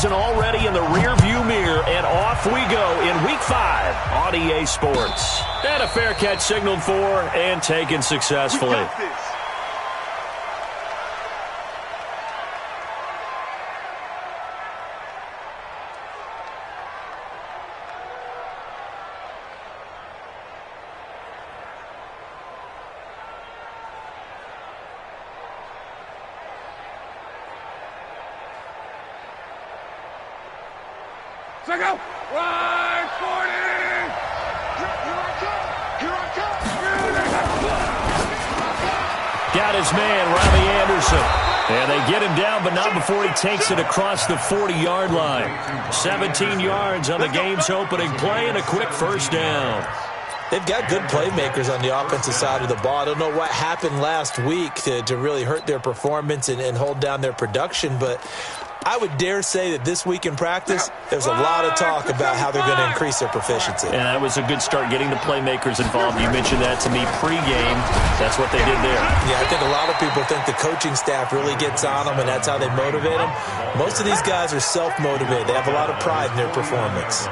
season already in the rearview mirror, and off we go in Week 5 on EA Sports. And a fair catch signaled for and taken successfully. Check out! 140! Here I come! Got his man, Robbie Anderson. And they get him down, but not before he takes it across the 40-yard line. 17 yards on the game's opening play and a quick first down. They've got good playmakers on the offensive side of the ball. I don't know what happened last week to really hurt their performance and hold down their production, but I would dare say that this week in practice, there's a lot of talk about how they're going to increase their proficiency. And that was a good start, getting the playmakers involved. You mentioned that to me pregame. That's what they did there. Yeah, I think a lot of people think the coaching staff really gets on them, and that's how they motivate them. Most of these guys are self-motivated. They have a lot of pride in their performance.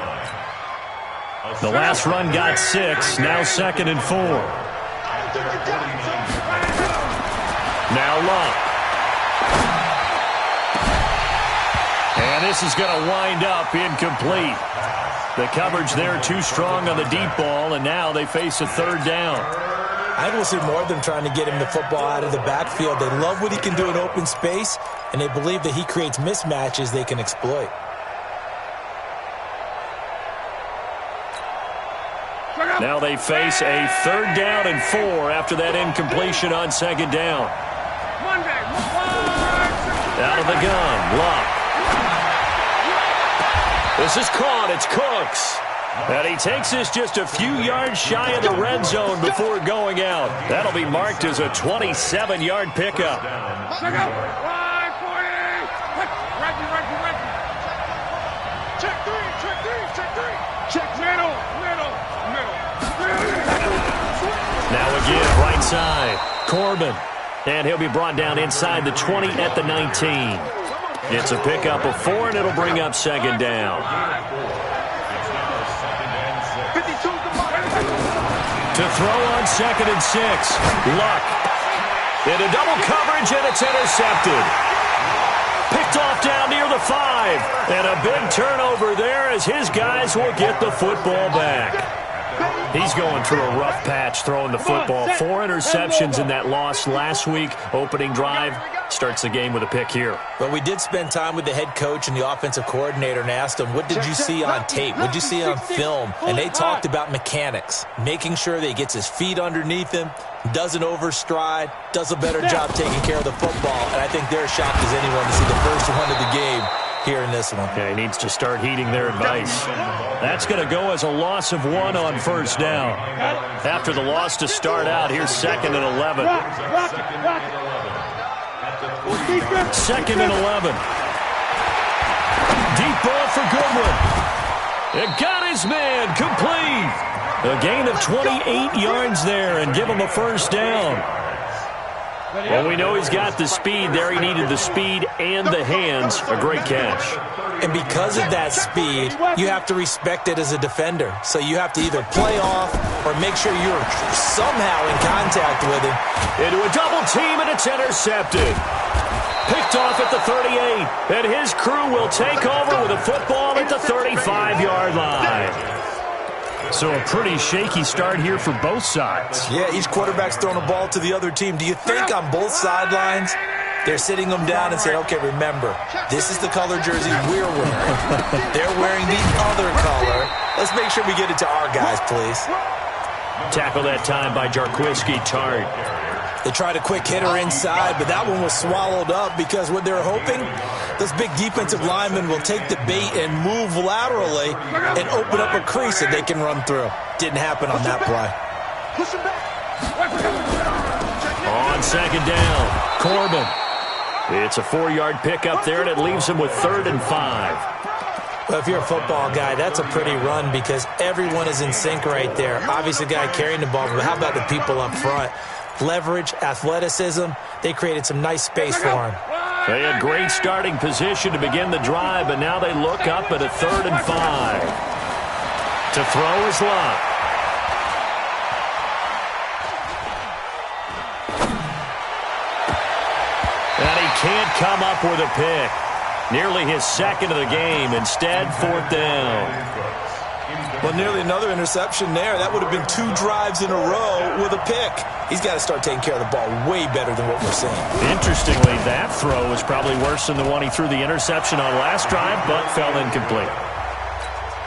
The last run got 6. Now 2nd and 4. Now Luck. And this is going to wind up incomplete. The coverage there too strong on the deep ball, and now they face a 3rd down. I think we'll see more of them trying to get him the football out of the backfield. They love what he can do in open space, and they believe that he creates mismatches they can exploit. Now they face a 3rd down and 4 after that incompletion on 2nd down. Out of the gun, Luck. This is caught. It's Cooks. And he takes this just a few yards shy of the red zone before going out. That'll be marked as a 27-yard pickup. Check out! 140! Check 3, check 3, check 3. Check middle. Now again, right side, Corbin. And he'll be brought down inside the 20 at the 19. It's a pickup of 4, and it'll bring up 2nd down. To throw on 2nd and 6. Luck. Into double coverage, and it's intercepted. Picked off down near the 5. And a big turnover there as his guys will get the football back. He's going through a rough patch throwing the football. 4 interceptions in that loss last week. Opening drive starts the game with a pick here. But we did spend time with the head coach and the offensive coordinator and asked them, what did you see on tape? What did you see on film? And they talked about mechanics, making sure that he gets his feet underneath him, doesn't overstride, does a better job taking care of the football. And I think they're shocked as anyone to see the first one of the game here in this one. Yeah, he needs to start heeding their advice. That's going to go as a loss of 1 on 1st down. After the loss to start out, here's 2nd and 11. 2nd and 11. Deep ball for Goodwin. It got his man complete. A gain of 28 yards there and give him a 1st down. Well, we know he's got the speed there. He needed the speed and the hands. A great catch. And because of that speed, you have to respect it as a defender. So you have to either play off or make sure you're somehow in contact with him. Into a double team, and it's intercepted. Picked off at the 38. And his crew will take over with a football at the 35-yard line. So a pretty shaky start here for both sides. Yeah, each quarterback's throwing a ball to the other team. Do you think on both sidelines they're sitting them down and saying, okay, remember, this is the color jersey we're wearing. They're wearing the other color. Let's make sure we get it to our guys, please. Tackle that time by Jarquiski Tart. They tried a quick hitter inside, but that one was swallowed up because what they're hoping, those big defensive linemen will take the bait and move laterally and open up a crease that they can run through. Didn't happen on that play. On 2nd down, Corbin. It's a 4-yard pickup there, and it leaves him with 3rd and 5. Well, if you're a football guy, that's a pretty run because everyone is in sync right there. Obviously, the guy carrying the ball, but how about the people up front? Leverage, athleticism, they created some nice space for him. They had great starting position to begin the drive, but now they look up at a 3rd and 5. To throw is Luck. And he can't come up with a pick. Nearly his 2nd of the game. Instead, 4th down. Well, nearly another interception there. That would have been 2 drives in a row with a pick. He's got to start taking care of the ball way better than what we're seeing. Interestingly, that throw was probably worse than the one he threw the interception on last drive, but fell incomplete.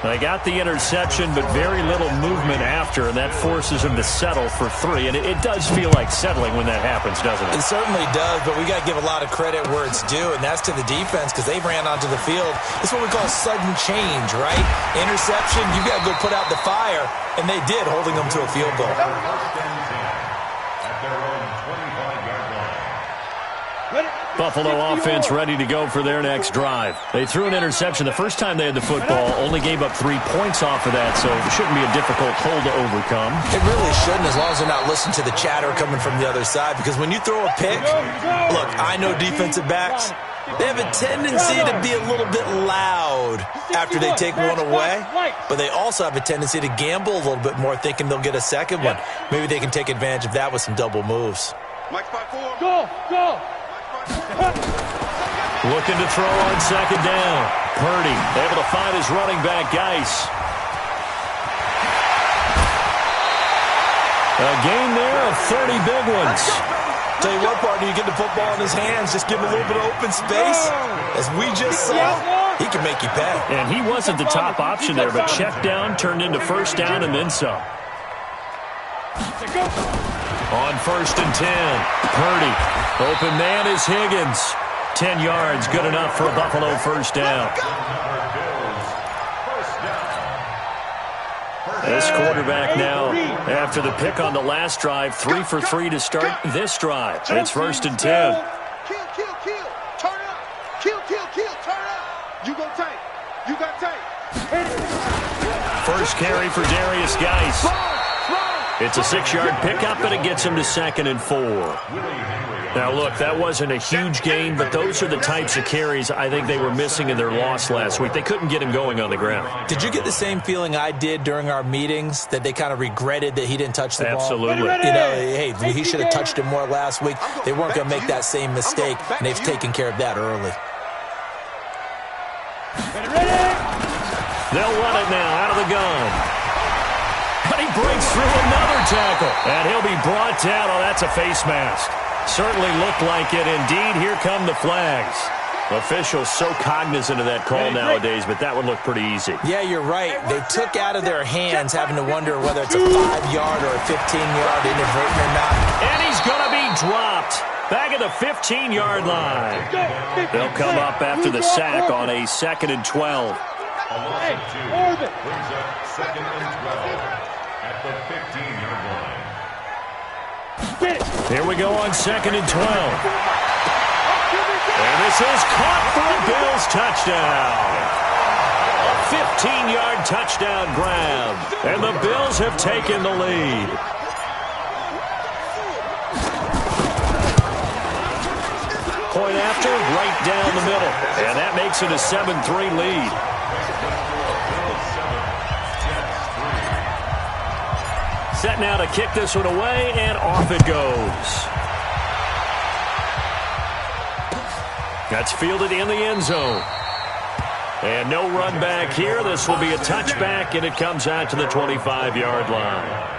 They got the interception, but very little movement after, and that forces him to settle for 3. And it does feel like settling when that happens, doesn't it? It certainly does, but we got to give a lot of credit where it's due, and that's to the defense because they ran onto the field. It's what we call sudden change, right? Interception, you got to go put out the fire, and they did, holding them to a field goal. Buffalo offense ready to go for their next drive. They threw an interception the first time they had the football, only gave up 3 points off of that, so it shouldn't be a difficult hole to overcome. It really shouldn't, as long as they're not listening to the chatter coming from the other side, because when you throw a pick, look, I know defensive backs, they have a tendency to be a little bit loud after they take one away, but they also have a tendency to gamble a little bit more, thinking they'll get a second one. Maybe they can take advantage of that with some double moves. Go! Looking to throw on 2nd down. Purdy able to find his running back, Geis. A gain there of 30 big ones. Tell you what, partner, you get the football in his hands, just give him a little bit of open space. As we just saw, he can make you pay. And he wasn't the top option there, but check down turned into 1st down and then some. On 1st and 10, Purdy. Open man is Higgins. 10 yards, good enough for a Buffalo 1st down. This quarterback now, after the pick on the last drive, 3 for 3 to start this drive. It's 1st and 10. Kill. Turn up. Kill. Turn up. You go tight. You got tight. First carry for Darius Geis. It's a 6-yard pickup, and it gets him to 2nd and 4. Now, look, that wasn't a huge gain, but those are the types of carries I think they were missing in their loss last week. They couldn't get him going on the ground. Did you get the same feeling I did during our meetings, that they kind of regretted that he didn't touch the ball? Absolutely. You know, hey, he should have touched it more last week. They weren't going to make that same mistake, and they've taken care of that early. They'll run it now out of the gun. But he breaks through another tackle. And he'll be brought down. Oh, that's a face mask. Certainly looked like it. Indeed, here come the flags. Officials so cognizant of that call nowadays, but that would look pretty easy. Yeah, you're right. They took out of their hands having to wonder whether it's a 5-yard or a 15-yard inadvertent or not. And he's going to be dropped back at the 15-yard line. They'll come up after the sack on a 2nd and 12. Hey, Orbit. Brings up 2nd and 12 at the 15-yard line. Here we go on 2nd and 12. And this is caught for a Bills touchdown. A 15-yard touchdown grab. And the Bills have taken the lead. Point after, right down the middle. And that makes it a 7-3 lead. Set now to kick this one away, and off it goes. That's fielded in the end zone. And no run back here. This will be a touchback, and it comes out to the 25-yard line.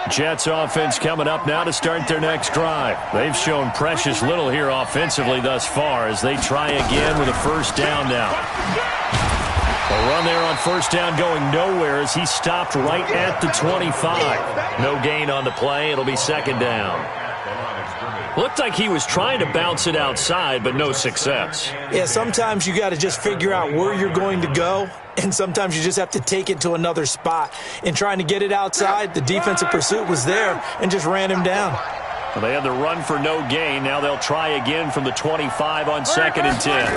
Jets offense coming up now to start their next drive. They've shown precious little here offensively thus far as they try again with a 1st down now. A run there on 1st down going nowhere as he stopped right at the 25. No gain on the play. It'll be 2nd down. Looked like he was trying to bounce it outside, but no success. Yeah, sometimes you got to just figure out where you're going to go, and sometimes you just have to take it to another spot. In trying to get it outside, the defensive pursuit was there and just ran him down. Well, they had the run for no gain. Now they'll try again from the 25 on 2nd and 10.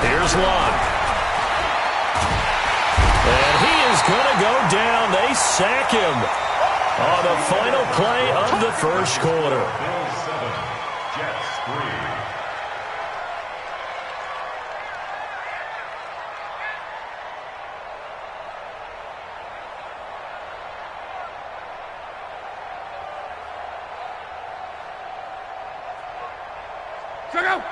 Here's Luck. going to go down. They sack him on the final play of the first quarter. Bills 7, Jets 3. Check out.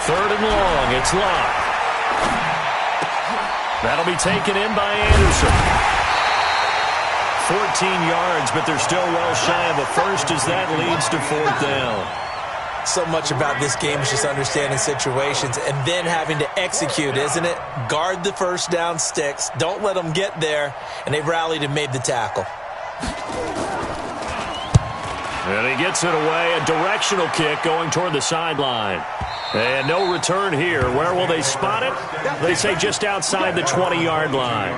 Third and long. It's Locke. That'll be taken in by Anderson. 14 yards, but they're still well shy of a first as that leads to fourth down. So much about this game is just understanding situations and then having to execute, isn't it? Guard the first down sticks. Don't let them get there. And they rallied and made the tackle. And he gets it away. A directional kick going toward the sideline. And no return here. Where will they spot it? They say just outside the 20-yard line.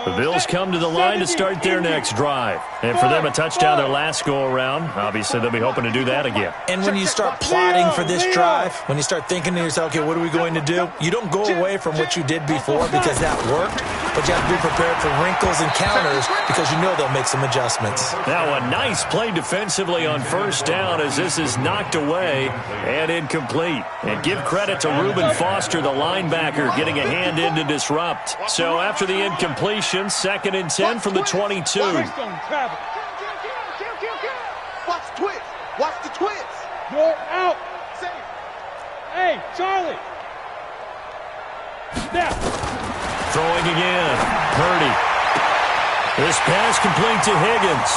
The Bills come to the line to start their next drive. And for them, a touchdown their last go-around. Obviously, they'll be hoping to do that again. And when you start plotting for this drive, when you start thinking to yourself, okay, what are we going to do? You don't go away from what you did before because that worked, but you have to be prepared for wrinkles and counters because you know they'll make some adjustments. Now a nice play defensively on first down as this is knocked away and incomplete. And give credit to Reuben Foster, the linebacker, getting a hand in to disrupt. So after the incompletion, 2nd and 10 from the 22. Watch the twist. Watch the twist. You're out. Hey, Charlie. Snap. Throwing again. Purdy. This pass complete to Higgins.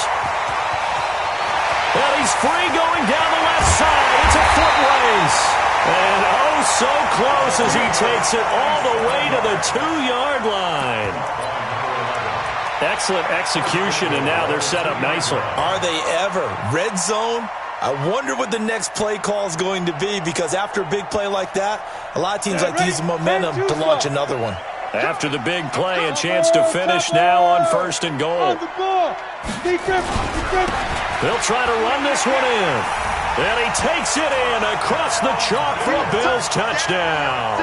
Well, he's free going down the left side. It's a foot race. And oh, so close as he takes it all the way to the 2-yard line. Excellent execution, and now they're set up nicely. Are they ever? Red zone? I wonder what the next play call is going to be because after a big play like that, a lot of teams like to use the momentum to launch another one. After the big play, a chance to finish now on 1st and goal. They'll try to run this one in. And he takes it in across the chalk for a Bills touchdown.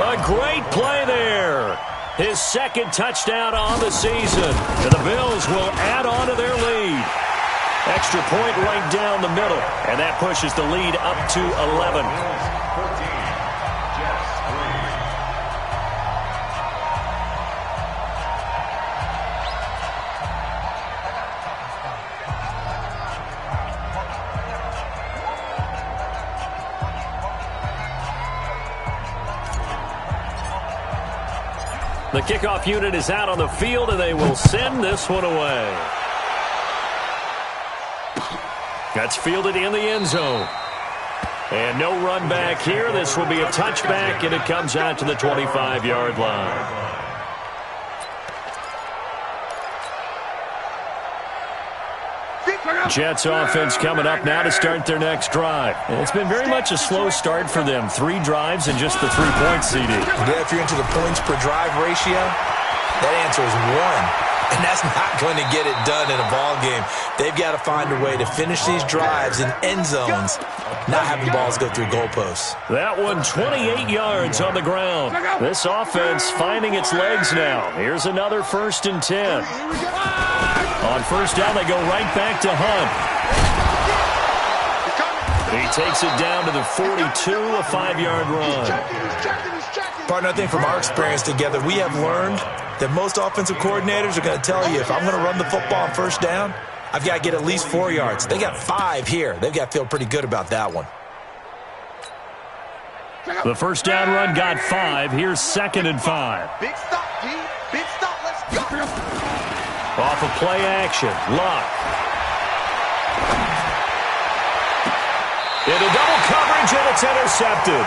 A great play there. His 2nd touchdown on the season. And the Bills will add on to their lead. Extra point right down the middle. And that pushes the lead up to 11. 14, Jets 3. The kickoff unit is out on the field, and they will send this one away. That's fielded in the end zone. And no run back here. This will be a touchback, and it comes out to the 25-yard line. Jets offense coming up now to start their next drive. It's been very much a slow start for them. 3 drives and just the 3-point CD. Yeah, if you're into the points per drive ratio, that answer is 1. And that's not going to get it done in a ball game. They've got to find a way to finish these drives in end zones, not having balls go through goalposts. That one 28 yards on the ground. This offense finding its legs now. Here's another 1st and 10. On first down, they go right back to Hunt. He takes it down to the 42, a 5-yard run. Partner, I think from our experience together, we have learned that most offensive coordinators are going to tell you, if I'm going to run the football on first down, I've got to get at least 4 yards. They got 5 here. They've got to feel pretty good about that one. The first down run got 5. Here's 2nd and 5. Big stop, D. Big stop. Let's go. Off of play action. Locke. Into double coverage, and it's intercepted.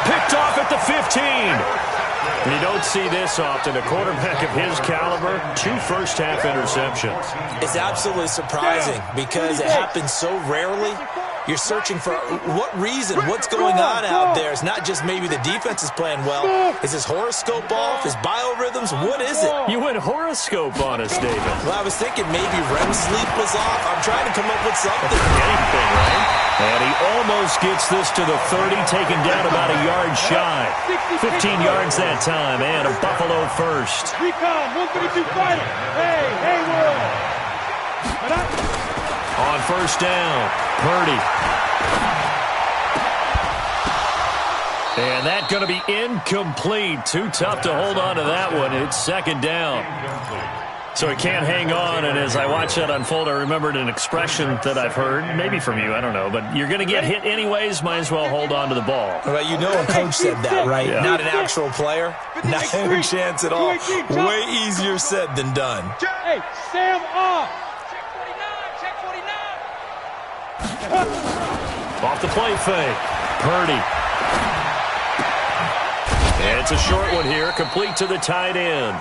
Picked off at the 15. You don't see this often. A quarterback of his caliber, 2 first-half interceptions. It's absolutely surprising because it happens so rarely. You're searching for what reason, what's going on out there. It's not just maybe the defense is playing well. Is his horoscope off? His biorhythms? What is it? You went horoscope on us, David. Well, I was thinking maybe REM sleep was off. I'm trying to come up with something. Anything, right? And he almost gets this to the 30, taken down about a yard shy. 15 yards that time, and a Buffalo first. Recon, 132 fighter. Hey, Will. On first down, Purdy. And that's going to be incomplete. Too tough to hold on to that one. It's second down. So he can't hang on, and as I watch that unfold, I remembered an expression that I've heard, maybe from you, I don't know, but you're going to get hit anyways, might as well hold on to the ball. Well, you know a coach said that, right? Yeah. Not an actual player. Not a chance at all. Way easier said than done. Hey, Sam off. Off the play fake. Purdy. And it's a short one here, complete to the tight end.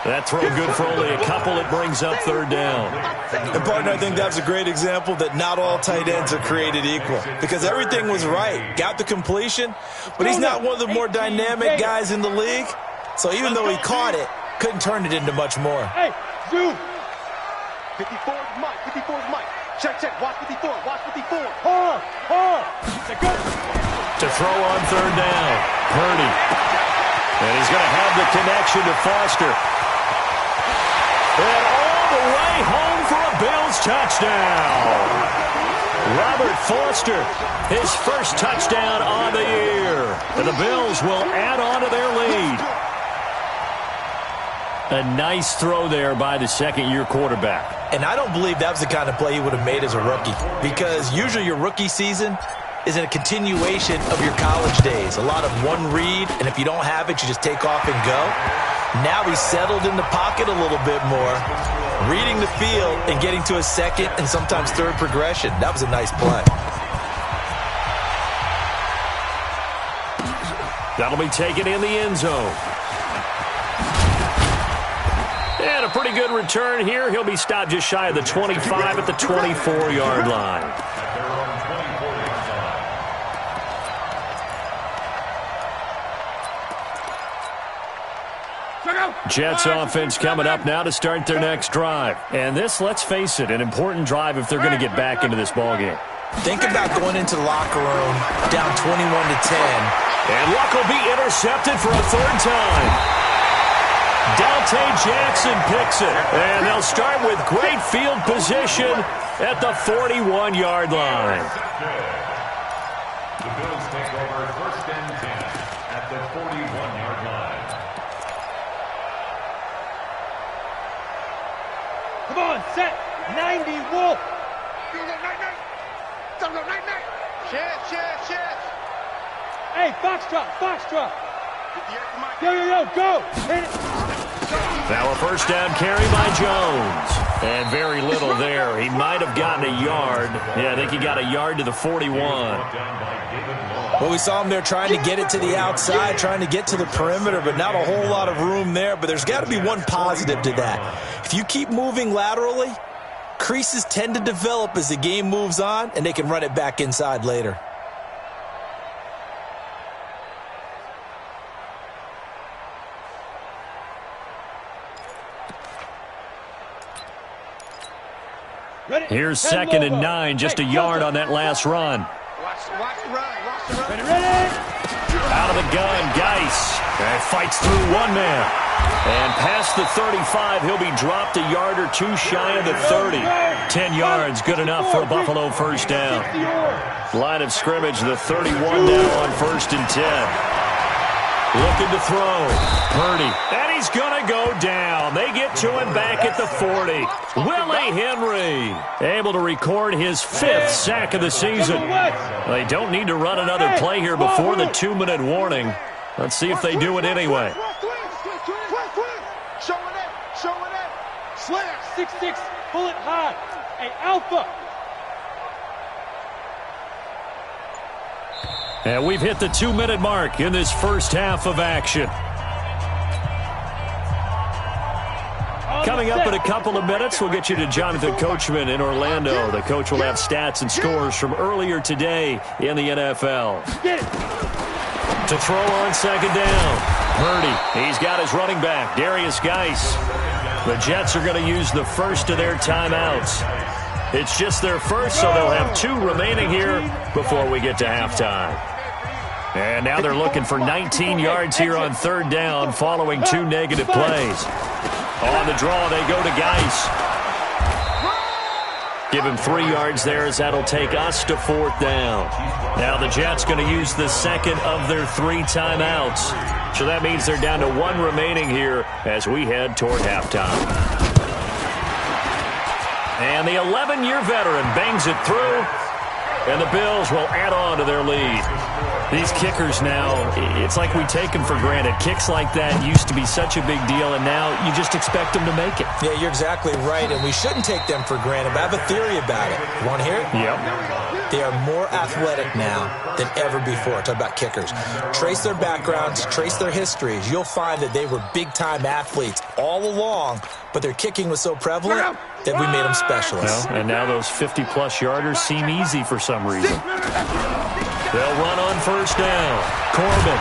That throw good for only a couple. It brings up third down. And, partner, I think that's a great example that not all tight ends are created equal. Because everything was right. Got the completion, but he's not one of the more dynamic guys in the league. So even though he caught it, couldn't turn it into much more. Hey, zoom. 54 is Mike. 54 is Mike. Check. Watch 54. Watch 54. Hard. To throw on third down. Purdy. And he's going to have the connection to Foster. And all the way home for a Bills touchdown. Robert Foster, his first touchdown on the year. And the Bills will add on to their lead. A nice throw there by the second-year quarterback. And I don't believe that was the kind of play he would have made as a rookie. Because usually your rookie season is a continuation of your college days. A lot of one read, and if you don't have it, you just take off and go. Now he's settled in the pocket a little bit more, reading the field and getting to a second and sometimes third progression. That was a nice play. That'll be taken in the end zone. And a pretty good return here. He'll be stopped just shy of the 25 at the 24-yard line. Jets offense coming up now to start their next drive. And this, let's face it, an important drive if they're going to get back into this ballgame. Think about going into the locker room down 21-10. And Luck will be intercepted for a third time. Dante Jackson picks it. And they'll start with great field position at the 41-yard line. The Bills take over first and 10 at the 41-yard line. Come on, set. 90, Wolf. Chance. Hey, Foxtrot. Yo, go. Hit it. Now a first down carry by Jones. And very little there. He might have gotten a yard. Yeah, I think he got a yard to the 41. Well, we saw him there trying to get it to the outside, trying to get to the perimeter, but not a whole lot of room there. But there's got to be one positive to that. If you keep moving laterally, creases tend to develop as the game moves on, and they can run it back inside later. Here's second and 9, just a yard on that last run. Watch the run. Ready. Out of the gun, Geis. And fights through one man. And past the 35, he'll be dropped a yard or two shy of the 30. 10 yards, good enough for a Buffalo first down. Line of scrimmage, the 31 now on first and 10. Looking to throw. Purdy. And he's going to go down. They get to him back at the 40. Willie Henry able to record his 5th sack of the season. They don't need to run another play here before the 2-minute warning. Let's see if they do it anyway. Showing it. Slash, 6'6", pull it high. Hey, Alpha. And we've hit the 2-minute mark in this first half of action. Coming up in a couple of minutes, we'll get you to Jonathan Coachman in Orlando. The coach will have stats and scores from earlier today in the NFL. To throw on second down, Purdy. He's got his running back, Darius Geis. The Jets are going to use the first of their timeouts. It's just their first, so they'll have 2 remaining here before we get to halftime. And now they're looking for 19 yards here on third down following 2 negative plays. On the draw, they go to Geis. Give him 3 yards there as that'll take us to fourth down. Now the Jets going to use the second of their 3 timeouts. So that means they're down to 1 remaining here as we head toward halftime. And the 11-year veteran bangs it through, and the Bills will add on to their lead. These kickers now, it's like we take them for granted. Kicks like that used to be such a big deal, and now you just expect them to make it. Yeah, you're exactly right, and we shouldn't take them for granted, but I have a theory about it. You want to hear it? Yep. They are more athletic now than ever before. Talk about kickers. Trace their backgrounds, trace their histories. You'll find that they were big-time athletes all along, but their kicking was so prevalent that we made them specialists. Well, and now those 50-plus yarders seem easy for some reason. They'll run on first down. Corbin.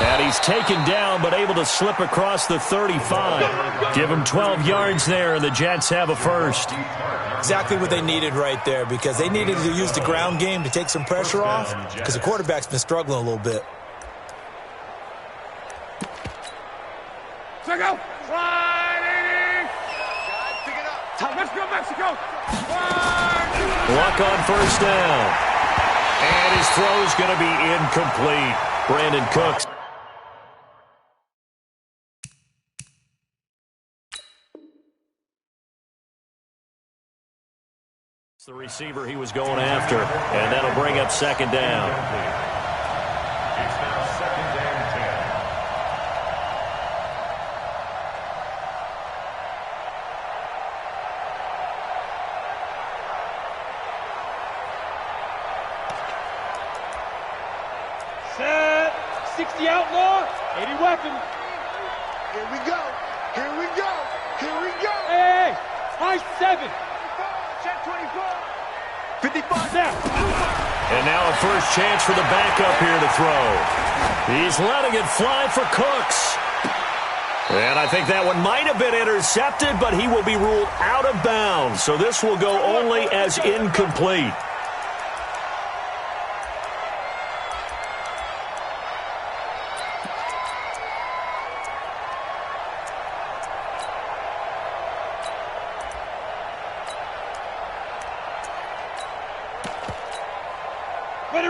And he's taken down, but able to slip across the 35. Give him 12 yards there, and the Jets have a first. Exactly what they needed right there, because they needed to use the ground game to take some pressure off, because the quarterback's been struggling a little bit. Check out. Sliding. Pick it up. Let's go, Mexico. Luck on first down. And his throw's going to be incomplete. Brandon Cooks. It's the receiver he was going after, and that'll bring up second down. It's now 2nd and 10. Set. 60 outlaw. 80 weapons. Here we go. Here we go. Here we go. Hey, high 7. Check 24. 55 now. And now a first chance for the backup here to throw. He's letting it fly for Cooks. And I think that one might have been intercepted, but he will be ruled out of bounds. So this will go only as incomplete.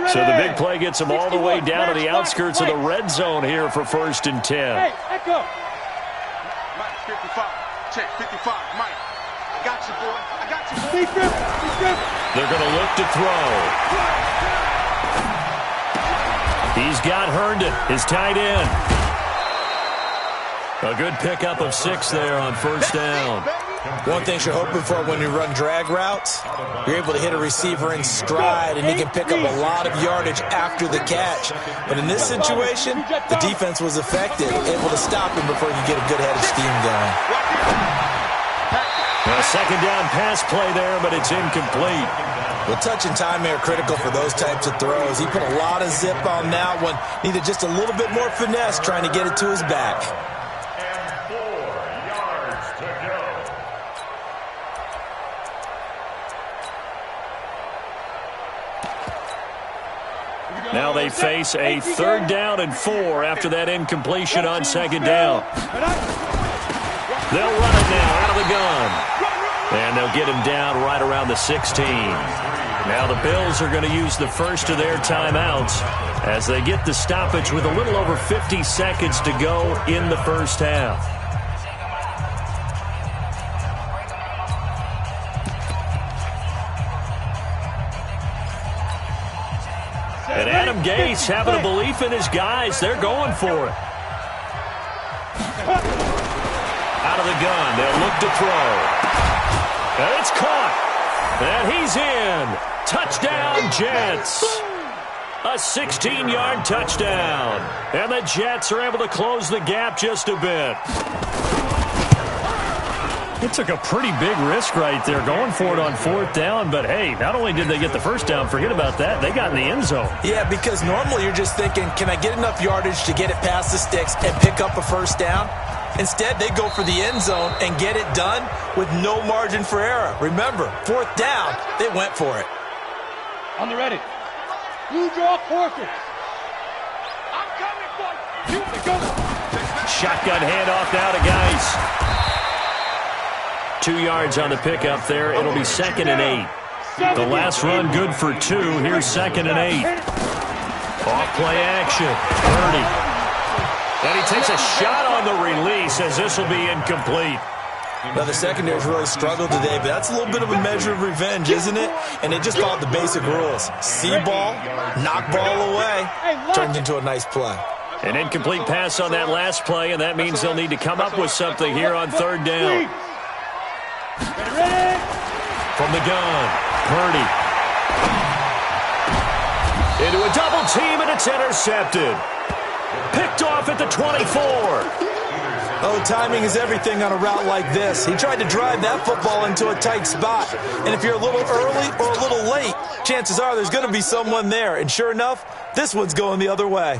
So the big play gets him all the way down to the outskirts of the red zone here for 1st and 10. Hey, echo. Mike, 55. Check, 55. Mike, I got you, boy. I got you, boy. They're going to look to throw. He's got Herndon, his tight end. A good pickup of 6 there on first down. One thing you're hoping for when you run drag routes, you're able to hit a receiver in stride, and he can pick up a lot of yardage after the catch. But in this situation, the defense was effective, able to stop him before he could get a good head of steam going. A second down pass play there, but it's incomplete. Well, touch and timing are critical for those types of throws. He put a lot of zip on that one. Needed just a little bit more finesse trying to get it to his back. And 4 yards to go. Now they face a 3rd down and 4 after that incompletion on second down. They'll run it now out of the gun. And they'll get him down right around the 16. Now the Bills are going to use the first of their timeouts as they get the stoppage with a little over 50 seconds to go in the first half. And Adam Gase having a belief in his guys. They're going for it. Out of the gun. They'll look to throw. And it's caught. And he's in. Touchdown, Jets. A 16-yard touchdown. And the Jets are able to close the gap just a bit. It took a pretty big risk right there going for it on 4th down, but hey, not only did they get the first down, forget about that, they got in the end zone. Yeah, because normally you're just thinking, can I get enough yardage to get it past the sticks and pick up a first down? Instead, they go for the end zone and get it done with no margin for error. Remember, 4th down, they went for it. On the ready. Blue draw quarter. I'm coming for you. Here we go. Shotgun handoff now to Geis. 2 yards on the pickup there. It'll be 2nd and 8. The last run good for 2. Here's 2nd and 8. Off play action. Purdy. And he takes a shot on the release as this will be incomplete. Now, the secondary's really struggled today, but that's a little bit of a measure of revenge, isn't it? And they just followed the basic rules. See ball, knock ball away, turns into a nice play. An incomplete pass on that last play, and that means they'll need to come up with something here on 3rd down. From the gun, Purdy. Into a double team, and it's intercepted. Picked off at the 24. Oh, timing is everything on a route like this. He tried to drive that football into a tight spot. And if you're a little early or a little late, chances are there's going to be someone there. And sure enough, this one's going the other way.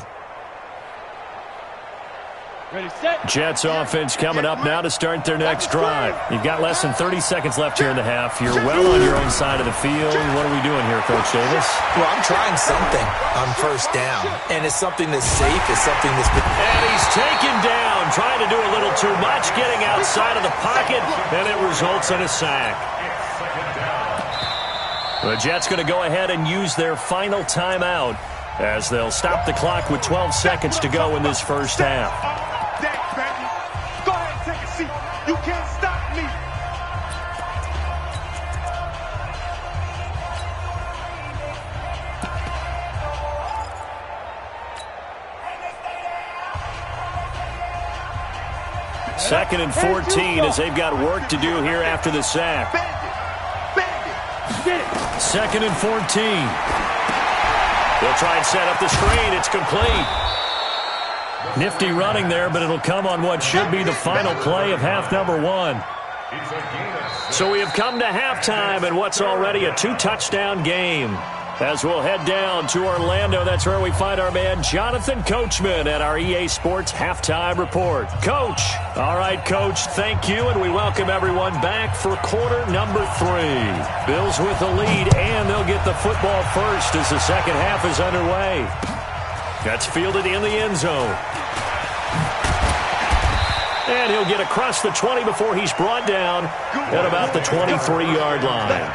Ready, set. Jets offense coming up now to start their next drive. You've got less than 30 seconds left here in the half. You're well on your own side of the field. What are we doing here, Coach Davis? Well, I'm trying something on 1st down. And it's something that's safe. It's something that's been... And he's taken down, trying to do a little too much, getting outside of the pocket, and it results in a sack. The Jets going to go ahead and use their final timeout as they'll stop the clock with 12 seconds to go in this first half. Go ahead and take a seat. You can't stop me. Second and 14 as they've got work to do here after the sack. 2nd and 14. They'll try and set up the screen. It's complete. Nifty running there, but it'll come on what should be the final play of half number 1. So we have come to halftime in what's already a 2-touchdown game. As we'll head down to Orlando, that's where we find our man Jonathan Coachman at our EA Sports Halftime Report. Coach. All right, Coach, thank you, and we welcome everyone back for quarter number 3. Bills with the lead, and they'll get the football first as the second half is underway. That's fielded in the end zone. And he'll get across the 20 before he's brought down at about the 23-yard line.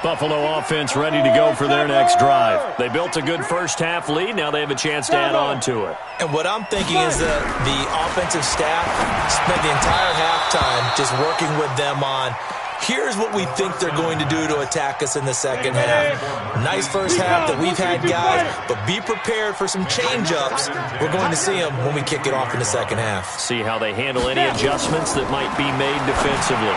Buffalo offense ready to go for their next drive. They built a good first half lead. Now they have a chance to add on to it. And what I'm thinking is that the offensive staff spent the entire halftime just working with them on, here's what we think they're going to do to attack us in the second half. Nice first half that we've had, guys, but be prepared for some change-ups. We're going to see them when we kick it off in the second half. See how they handle any adjustments that might be made defensively.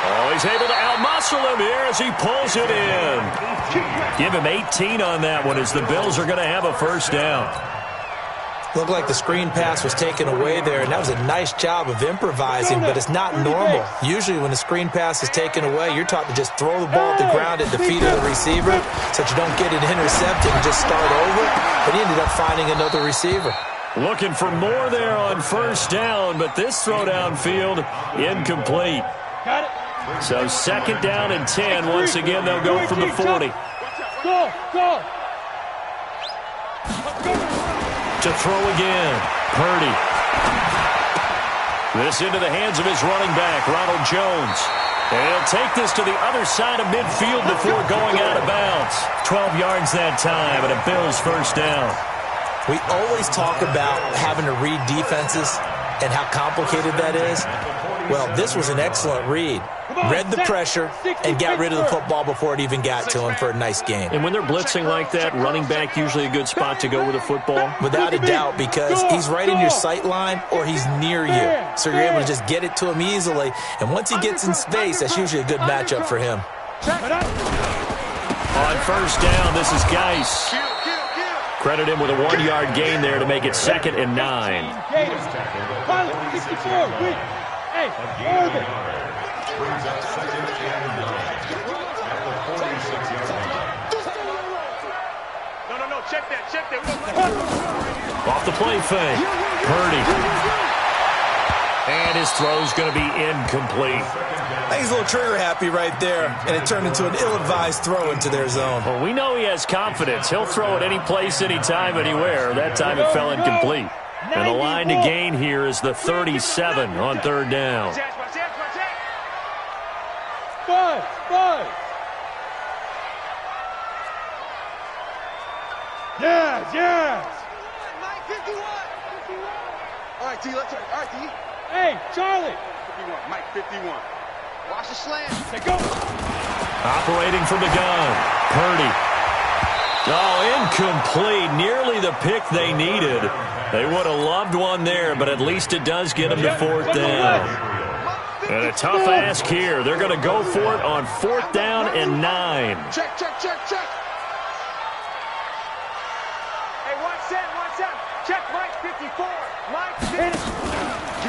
Oh, he's able to outmuscle him here as he pulls it in. Give him 18 on that one as the Bills are going to have a first down. Looked like the screen pass was taken away there, and that was a nice job of improvising, but it's not normal. Usually when the screen pass is taken away, you're taught to just throw the ball at the ground at the feet of the receiver so that you don't get it intercepted and just start over. But he ended up finding another receiver. Looking for more there on first down, but this throw downfield incomplete. Got it. So 2nd down and 10. Once again, they'll go from the 40. Go. To throw again, Purdy. This into the hands of his running back, Ronald Jones. And he'll take this to the other side of midfield before going out of bounds. 12 yards that time and a Bills first down. We always talk about having to read defenses and how complicated that is. Well, this was an excellent read. Read the pressure and got rid of the football before it even got to him for a nice game. And when they're blitzing like that, running back usually a good spot to go with a football? Without a doubt, because he's right in your sight line or he's near you. So you're able to just get it to him easily. And once he gets in space, that's usually a good matchup for him. On first down, this is Geis. Credit him with a 1-yard gain there to make it 2nd and 9. Pilot, 64, win. Hey, Irvin. Brings up 2nd and 9 at the 46-yard line. No, check that. Off the play fake. Purdy. And his throw's going to be incomplete. I think he's a little trigger happy right there, and it turned into an ill-advised throw into their zone. Well, we know he has confidence. He'll throw it any place, anytime, anywhere. That time it fell incomplete. And the line to gain here is the 37 on 3rd down. Five. Yes. Mike 51. All right, D, let's. All right, D. Hey, Charlie. 51. Mike 51. Watch the slant. They go. Operating from the gun. Purdy. Oh, incomplete. Nearly the pick they needed. They would have loved one there, but at least it does get them to 4th down. And a tough ask here. They're going to go for it on 4th down and 9. Check. Hey, watch that. Check Mike 54. Mike 50.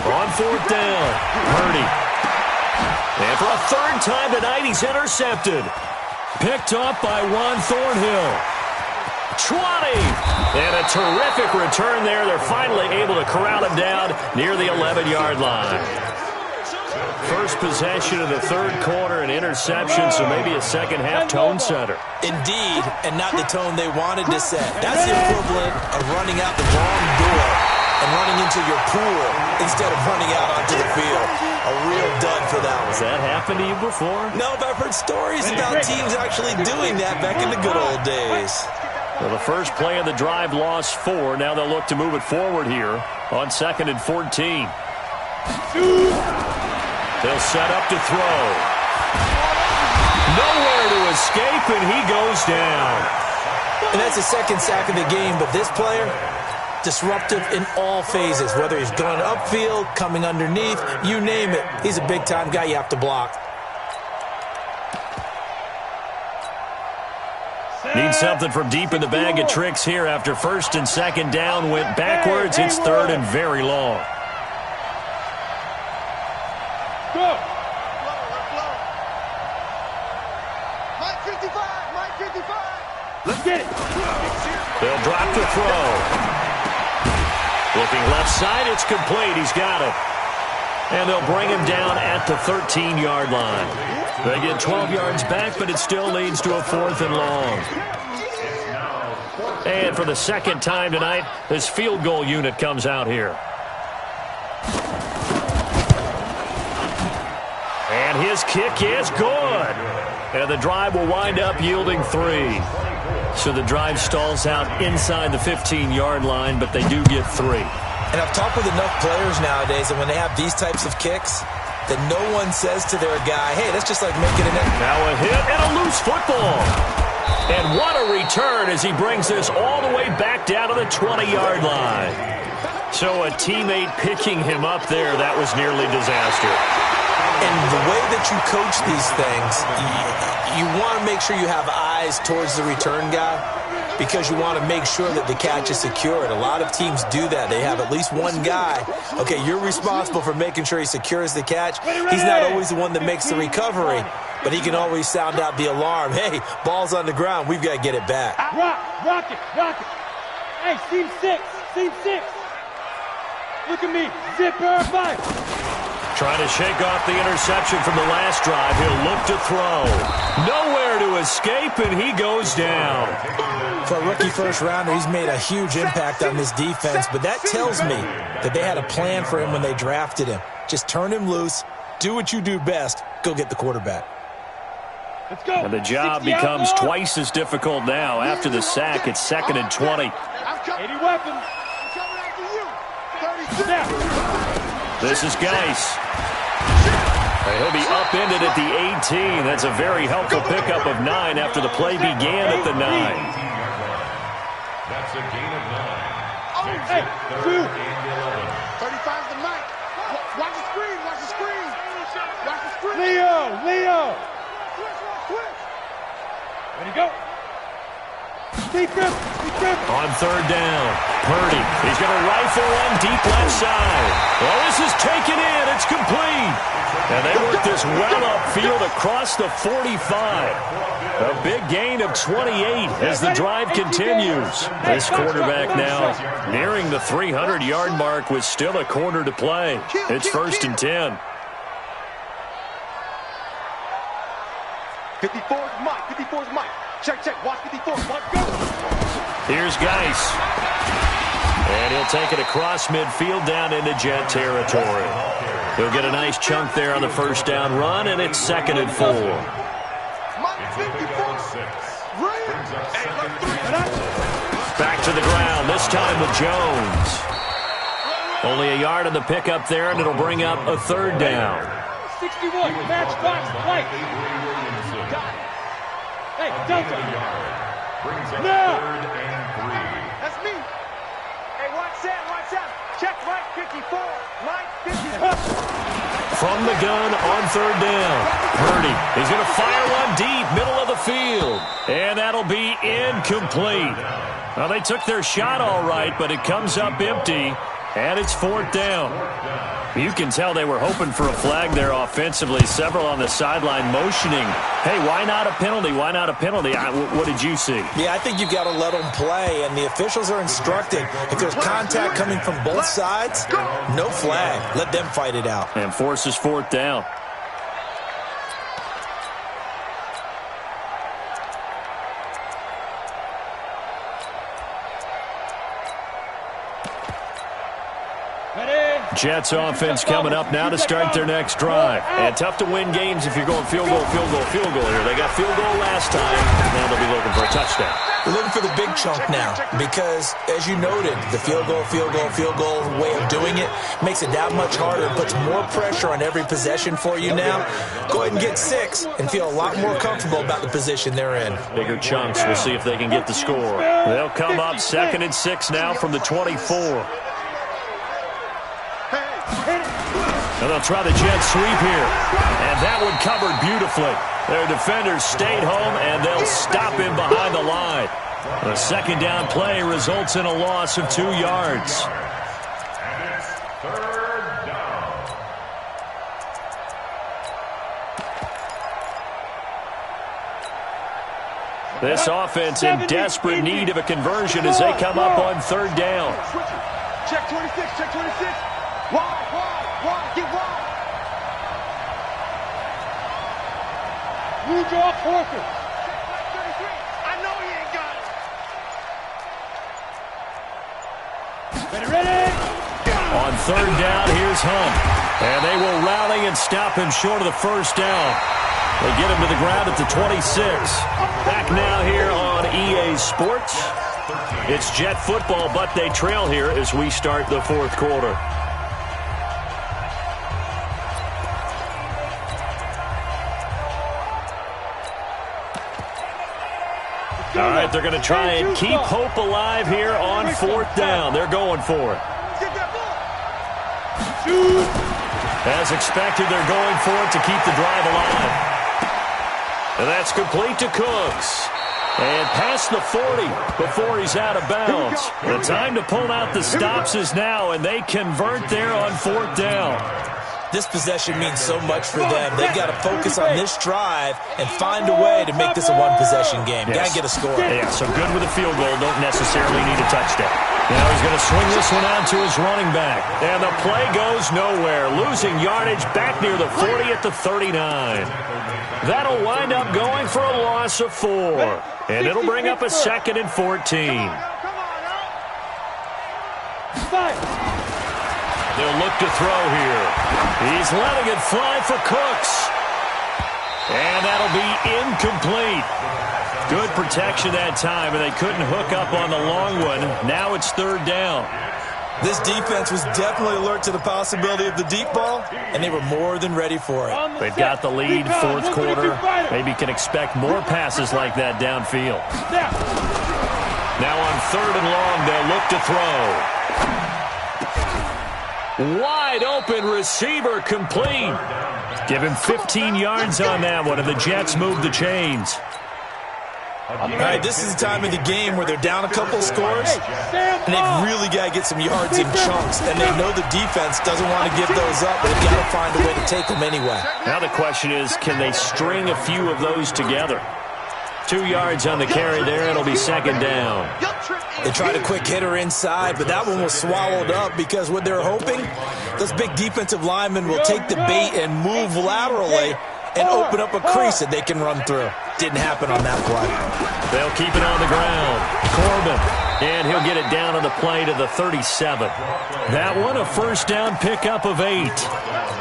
On 4th down, Purdy. And for a 3rd time tonight, he's intercepted. Picked up by Juan Thornhill. 20. And a terrific return there. They're finally able to corral him down near the 11-yard line. First possession of the 3rd quarter, an interception, so maybe a second-half tone setter. Indeed, and not the tone they wanted to set. That's the equivalent of running out the wrong door and running into your pool instead of running out onto the field. A real dud for that one. Has that happened to you before? No, but I've heard stories about teams actually doing that back in the good old days. Well, the first play of the drive lost 4. Now they'll look to move it forward here on 2nd and 14. They'll set up to throw. Nowhere to escape, and he goes down. And that's the 2nd sack of the game, but this player, disruptive in all phases, whether he's going upfield, coming underneath, you name it. He's a big-time guy you have to block. Need something from deep in the bag of tricks here after 1st and 2nd down went backwards. It's 3rd and very long. Go. Mike 55. Let's get it. They'll drop the throw. Looking left side, it's complete. He's got it. And they'll bring him down at the 13-yard line. They get 12 yards back, but it still leads to a 4th and long. And for the 2nd time tonight, this field goal unit comes out here. And his kick is good. And the drive will wind up yielding 3. So the drive stalls out inside the 15-yard line, but they do get 3. And I've talked with enough players nowadays that when they have these types of kicks, that no one says to their guy, hey, that's just like making an... Now a hit and a loose football. And what a return as he brings this all the way back down to the 20-yard line. So a teammate picking him up there, that was nearly disaster. And the way that you coach these things, you want to make sure you have eyes towards the return guy because you want to make sure that the catch is secured. A lot of teams do that. They have at least one guy. Okay, you're responsible for making sure he secures the catch. He's not always the one that makes the recovery, but he can always sound out the alarm. Hey, ball's on the ground. We've got to get it back. Rock it. Hey, seam 6. Look at me. Zipper 5. Trying to shake off the interception from the last drive. He'll look to throw. Nowhere to escape, and he goes down. For a rookie first-rounder, he's made a huge impact on this defense, but that tells me that they had a plan for him when they drafted him. Just turn him loose, do what you do best, go get the quarterback. Let's go. And the job becomes twice as difficult now. After the sack, it's 2nd and 20. 80 weapons. This is Geis. He'll be upended at the 18. That's a very helpful pickup of 9 after the play began at the 9. That's a gain of 9. Hey, 2. 35's the mic. Watch the screen. Leo. Ready, go. On third down, Purdy. He's going to rifle one deep left side. Well, this is taken in. It's complete. And they work this well upfield across the 45. A big gain of 28 as the drive continues. This quarterback now nearing the 300-yard mark with still a quarter to play. It's 1st and 10. 54's Mike. 54's Mike. Check, check. Watch 54. Watch, go. Here's Geis. And he'll take it across midfield down into Jet territory. He'll get a nice chunk there on the first down run, and it's 2nd and 4. Back to the ground, this time with Jones. Only a yard on the pickup there, and it'll bring up a 3rd down. 61, matchbox, light. Hey, Delta. No. That's me. Hey, watch that, watch that. Check right 54. Right 54. From the gun on 3rd down. Purdy, he's going to fire one deep, middle of the field. And that'll be incomplete. Well, they took their shot all right, but it comes up empty, and it's 4th down. You can tell they were hoping for a flag there offensively. Several on the sideline motioning, hey, why not a penalty? Why not a penalty? What did you see? Yeah, I think you've got to let them play, and the officials are instructed. If there's contact coming from both sides, no flag. Let them fight it out. And forces 4th down. Jets offense coming up now to start their next drive. And tough to win games if you're going field goal here. They got field goal last time. Now they'll be looking for a touchdown. They're looking for the big chunk now because, as you noted, the field goal way of doing it makes it that much harder. It puts more pressure on every possession for you now. Go ahead and get 6 and feel a lot more comfortable about the position they're in. Bigger chunks. We'll see if they can get the score. They'll come up 2nd and 6 now from the 24. And they'll try the jet sweep here. And that one covered beautifully. Their defenders stayed home, and they'll stop him behind the line. The 2nd down play results in a loss of 2 yards. And it's 3rd down. This offense in desperate need of a conversion as they come up on 3rd down. Check 26, check 26. Wide, get wide. You draw Horford. I know he ain't got it. Ready. On 3rd down, here's Hunt. And they will rally and stop him short of the 1st down. They get him to the ground at the 26. Back now here on EA Sports. It's Jet football, but they trail here as we start the 4th quarter. All right, they're going to try and keep hope alive here on 4th down. They're going for it. As expected, they're going for it to keep the drive alive. And that's complete to Cooks. And past the 40 before he's out of bounds. The time to pull out the stops is now, and they convert there on 4th down. This possession means so much for them. They've got to focus on this drive and find a way to make this a one-possession game. Yes. Got to get a score. Yeah, so good with a field goal. Don't necessarily need a touchdown. Now he's going to swing this one out to his running back. And the play goes nowhere. Losing yardage back near the 40 at the 39. That'll wind up going for a loss of 4. And it'll bring up a 2nd and 14. They'll look to throw here. He's letting it fly for Cooks. And that'll be incomplete. Good protection that time, and they couldn't hook up on the long one. Now it's 3rd down. This defense was definitely alert to the possibility of the deep ball, and they were more than ready for it. They've got the lead, 4th quarter. Maybe can expect more passes like that downfield. Now on 3rd and long, they'll look to throw. Wide open receiver complete. Give him 15 yards on that one, and the Jets move the chains. All right, this is the time of the game where they're down a couple of scores, and they've really got to get some yards in chunks, and they know the defense doesn't want to give those up, but they've got to find a way to take them anyway. Now the question is, can they string a few of those together? 2 yards on the carry there. It'll be second down. They tried a quick hitter inside, but that one was swallowed up because what they're hoping, those big defensive linemen will take the bait and move laterally and open up a crease that they can run through. Didn't happen on that play. They'll keep it on the ground. Corbin, and he'll get it down on the play to the 37. That one a first down pickup of 8.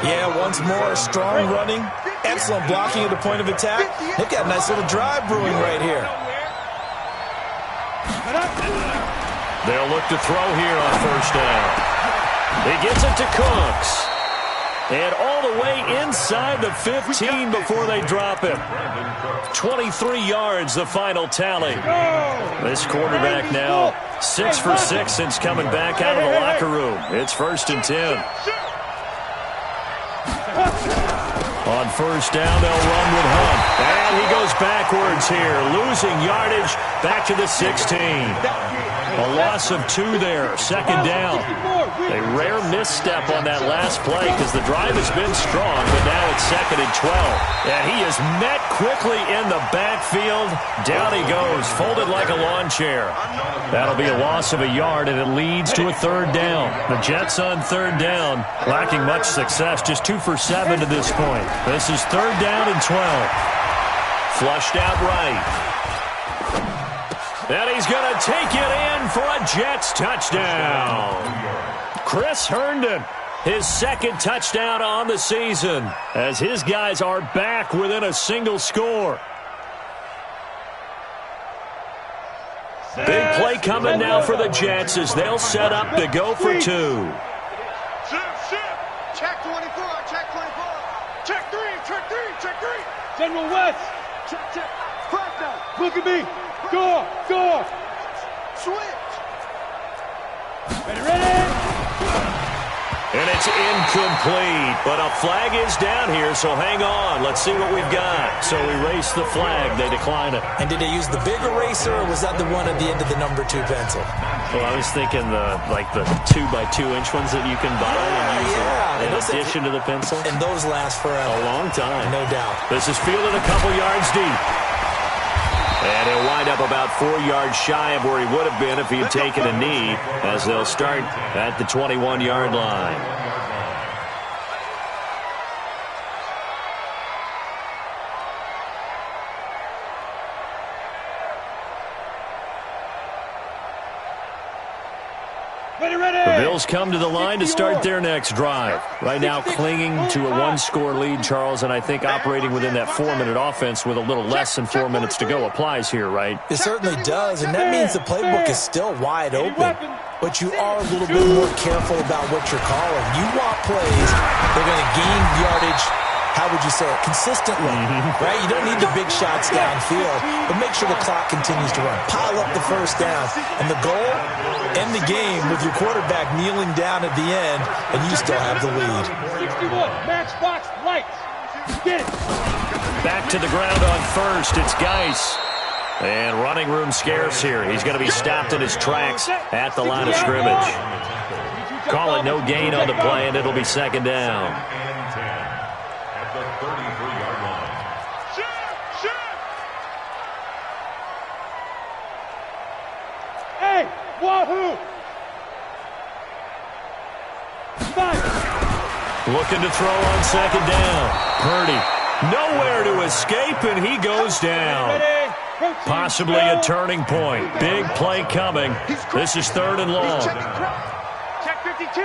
Yeah, once more, strong running, excellent blocking at the point of attack. They've got a nice little drive brewing right here. They'll look to throw here on first down. He gets it to Cooks. And all the way inside the 15 before they drop him. 23 yards, the final tally. This quarterback now 6 for 6 since coming back out of the locker room. It's 1st and 10. On first down, they'll run with Hunt. And he goes backwards here, losing yardage back to the 16. A loss of 2 there, second down. A rare misstep on that last play because the drive has been strong, but now it's 2nd and 12. And he is met quickly in the backfield. Down he goes, folded like a lawn chair. That'll be a loss of a yard, and it leads to a 3rd down. The Jets on 3rd down, lacking much success, just 2 for 7 to this point. This is 3rd down and 12. Flushed out right. And he's going to take it in for a Jets touchdown. Chris Herndon, his 2nd touchdown on the season, as his guys are back within a single score. Big play coming now for the Jets as they'll set up to go for 2. Check 24, check 24. Check 3, check 3, check 3. General West. Check. Front down. Look at me. Door. Switch. Ready. And it's incomplete, but a flag is down here, so hang on. Let's see what we've got. So erase the flag. They decline it. And did they use the big eraser, or was that the one at the end of the number 2 pencil? Well, I was thinking the 2x2-inch ones that you can buy and use in addition to the pencil. And those last forever. A long time. No doubt. This is fielded a couple yards deep. And he'll wind up about 4 yards shy of where he would have been if he had taken a knee, as they'll start at the 21-yard line. The Bills come to the line to start their next drive. Right now clinging to a 1-score lead, Charles, and I think operating within that 4-minute offense with a little less than 4 minutes to go applies here, right? It certainly does, and that means the playbook is still wide open. But you are a little bit more careful about what you're calling. You want plays that are going to gain yardage, how would you say it, consistently, right? You don't need the big shots downfield, but make sure the clock continues to run. Pile up the first down. And the goal, end the game with your quarterback kneeling down at the end, and you still have the lead. 61, matchbox lights. Get it. Back to the ground on first. It's Geis. And running room scarce here. He's going to be stopped in his tracks at the line of scrimmage. Call it no gain on the play, and it'll be 2nd down. At the 33-yard line. Hey, wahoo! Looking to throw on 2nd down. Purdy, nowhere to escape, and he goes down. Possibly a turning point. Big play coming. This is 3rd and long. Check 52.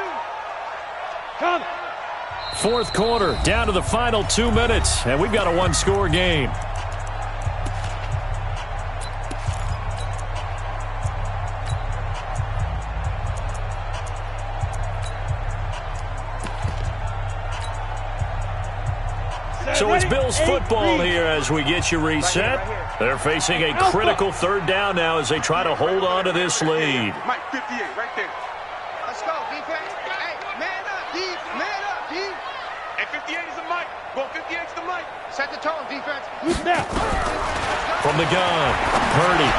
Come. 4th quarter, down to the final 2 minutes, and we've got a 1-score game. So it's Bills football here as we get you reset. They're facing a critical 3rd down now as they try to hold on to this lead. Mike 58 right there. Let's go, defense. Hey, man up, D. Man up, D. Hey, 58 is a Mike. Well, 58's the mic. Set the tone, defense. Loose now. From the gun, Purdy.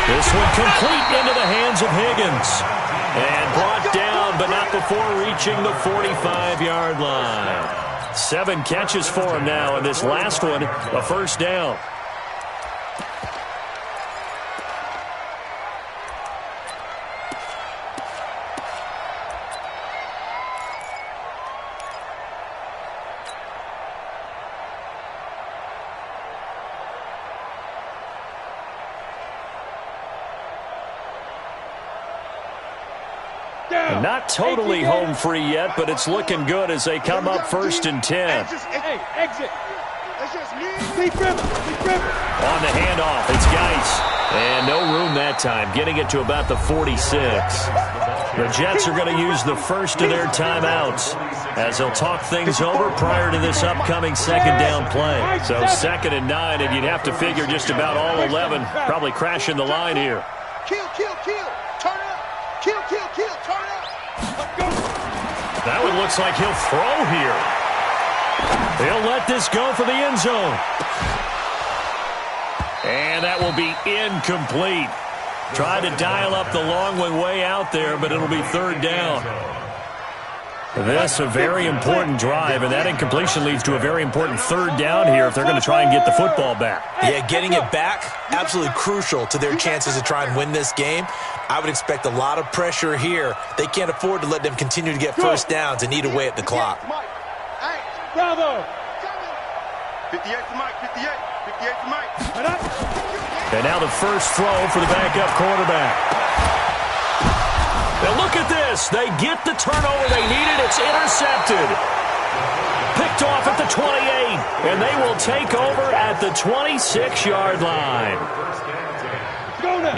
This one complete into the hands of Higgins. And brought down, but not before reaching the 45-yard line. 7 catches for him now, and this last one, a first down. Not totally home free yet, but it's looking good as they come up 1st and 10. Hey, exit. Deep river. On the handoff, it's Geis. And no room that time, getting it to about the 46. The Jets are going to use the first of their timeouts as they'll talk things over prior to this upcoming 2nd down play. So 2nd and 9, and you'd have to figure just about all 11 probably crashing the line here. Kill. Turn up. Kill. Turn up. That one looks like he'll throw here. They'll let this go for the end zone. And that will be incomplete. Tried to dial up the long one way out there, but it'll be 3rd down. This a very important drive, and that incompletion leads to a very important 3rd down here if they're going to try and get the football back. Yeah, getting it back, absolutely crucial to their chances to try and win this game. I would expect a lot of pressure here. They can't afford to let them continue to get first downs and eat away at the clock. Bravo. 58 to Mike, 58 to Mike. And now the first throw for the backup quarterback. Now look at this. They get the turnover they needed. It's intercepted. Picked off at the 28. And they will take over at the 26-yard line.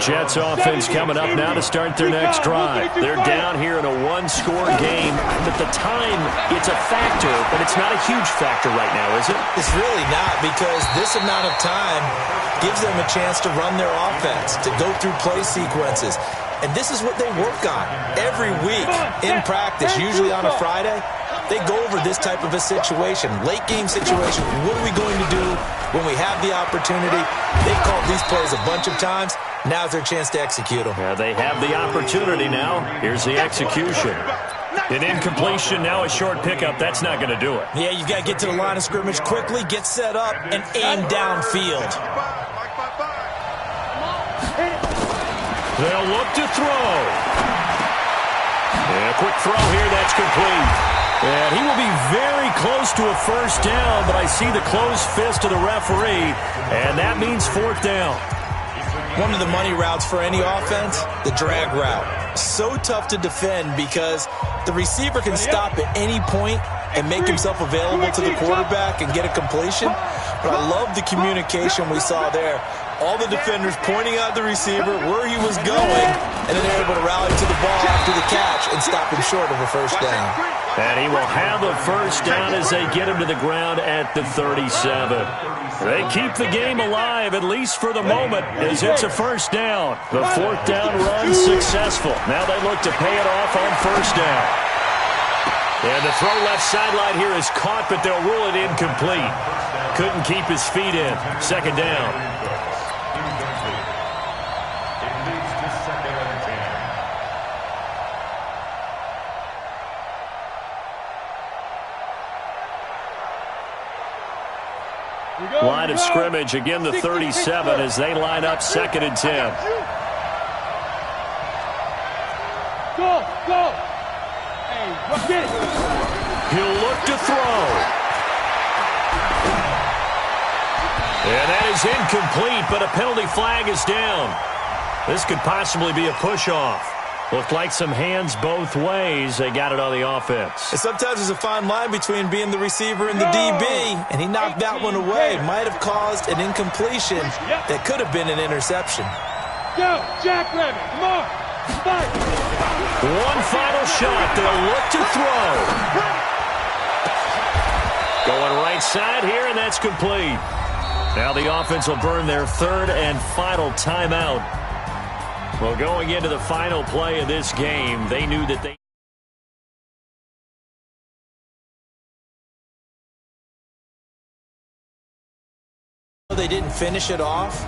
Jets offense coming up now to start their next drive. They're down here in a 1-score game. At the time, it's a factor, but it's not a huge factor right now, is it? It's really not, because this amount of time gives them a chance to run their offense, to go through play sequences. And this is what they work on every week in practice, usually on a Friday. They go over this type of a situation, late game situation. What are we going to do when we have the opportunity? They've called these plays a bunch of times. Now's their chance to execute them. Yeah, they have the opportunity now. Here's the execution. An incompletion, now a short pickup. That's not going to do it. Yeah, you've got to get to the line of scrimmage quickly, get set up, and aim downfield. They'll look to throw. And a quick throw here, that's complete. And he will be very close to a first down, but I see the closed fist of the referee, and that means 4th down. One of the money routes for any offense, the drag route. So tough to defend because the receiver can stop at any point and make himself available to the quarterback and get a completion. But I love the communication we saw there. All the defenders pointing out the receiver where he was going, and then they're able to rally to the ball after the catch and stop him short of a first down. And he will have a first down as they get him to the ground at the 37. They keep the game alive, at least for the moment, as it's a first down. The 4th down run successful. Now they look to pay it off on first down. And the throw left sideline here is caught, but they'll rule it incomplete. Couldn't keep his feet in. 2nd down. Line of scrimmage, again the 37 as they line up 2nd and 10. Go. Hey, get it. He'll look to throw. And that is incomplete, but a penalty flag is down. This could possibly be a push-off. Looked like some hands both ways. They got it on the offense. And sometimes there's a fine line between being the receiver and the DB, and he knocked that one away. Might have caused an incompletion that could have been an interception. Go, Jackrabbit, come on. Fight. One final shot. They'll look to throw. Going right side here, and that's complete. Now the offense will burn their 3rd and final timeout. Well, going into the final play of this game, they knew that they They didn't finish it off,